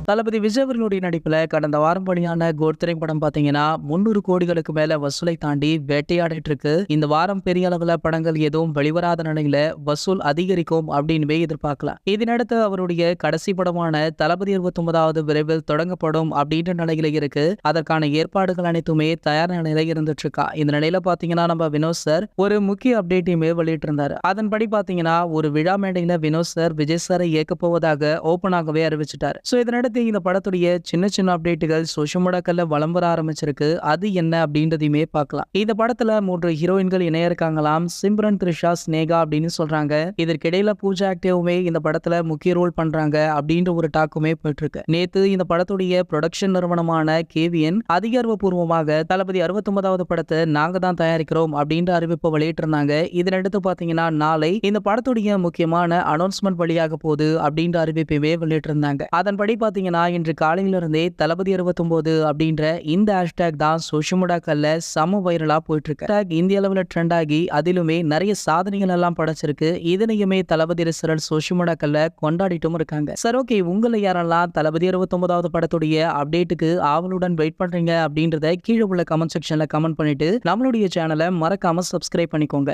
தளபதி விஜய் அவர்களுடைய நடிப்புல கடந்த வாரம் வெளியான கோட் திரைப்படம் பாத்தீங்கன்னா 300 கோடிகளுக்கு மேல வசூலை தாண்டி வேட்டையாடிட்டு இருக்கு. இந்த வாரம் பெரிய அளவுல படங்கள் எதுவும் வெளிவராத நிலையில வசூல் அதிகரிக்கும் அப்படின்னு எதிர்பார்க்கலாம். இதனடுத்து அவருடைய கடைசி படமான தளபதி 29வது விரைவில் தொடங்கப்படும் அப்படின்ற நிலையில இருக்கு. அதற்கான ஏற்பாடுகள் அனைத்துமே தயார் நிலையில இருந்துட்டு இருக்கா. இந்த நிலையில பாத்தீங்கன்னா நம்ம வினோத் சார் ஒரு முக்கிய அப்டேட்டையுமே வெளியிட்டு இருந்தாரு. அதன்படி பாத்தீங்கன்னா ஒரு விழா மேடையில வினோத் சார் விஜய் சாரை இயக்க போவதாக ஓபனாகவே அறிவிச்சிட்டாரு. இதனடுத்து இந்த படத்துடைய சின்ன சின்ன அப்டேட்டுகள் சோஷியல் மீடியாக்கள்ல வலம் வர ஆரம்பிச்சிருக்கு. அது என்ன அப்படின்றதையுமே பார்க்கலாம். இந்த படத்துல 3 ஹீரோயின்கள் இணைய இருக்காங்களாம். சிம்ரன், த்ரிஷா, ஸ்னேகா அப்படின்னு சொல்றாங்க. இதற்கிடையில பூஜா ஆக்டிவுமே இந்த படத்துல முக்கிய ரோல் பண்றாங்க அப்படின்ற ஒரு டாக்குமே போயிட்டு இருக்கு. நேத்து இந்த படத்துடைய ப்ரொடக்ஷன் நிறுவனமான கேவிஎன் அதிகாரப்பூர்வமாக தளபதி 69வது படத்தை நாங்க தான் தயாரிக்கிறோம் அப்படின்ற அறிவிப்பை வெளியிட்டு இருந்தாங்க. இதனடுத்து பாத்தீங்கன்னா நாளை இந்த படத்துடைய முக்கியமான அனௌன்ஸ்மெண்ட் வழியாக போகுது அப்படின்ற அறிவிப்பையே வெளியிட்டு இருந்தாங்க. அதன்படி பாத்தீங்கன்னா இன்று காலையிலிருந்தே தளபதி 69 அப்படின்ற இந்த ஹேஷ்டேக் தான் சோஷியல் மீடியாக்கள்ல சம வைரலா போயிட்டு இருக்கு. இந்திய அளவுல ட்ரெண்ட் ஆகி அதிலுமே நிறைய சாதனைகள் எல்லாம் படைச்சிருக்கு. இதனையுமே தளபதி ரசிகர்கள் சோஷியல் மீடியாக்கள்ல கொண்டாடிட்டும் இருக்காங்க. சரி, ஓகே, உங்களை யாரெல்லாம் தளபதி 69வது படத்துடைய அப்டேட்டுக்கு ஆவலுடன் வெயிட் பண்றீங்க அப்படின்றத கீழே உள்ள கமெண்ட் செக்ஷன்ல கமெண்ட் பண்ணிட்டு நம்மளுடைய சேனலை மறக்காம சப்ஸ்கிரைப் பண்ணிக்கோங்க.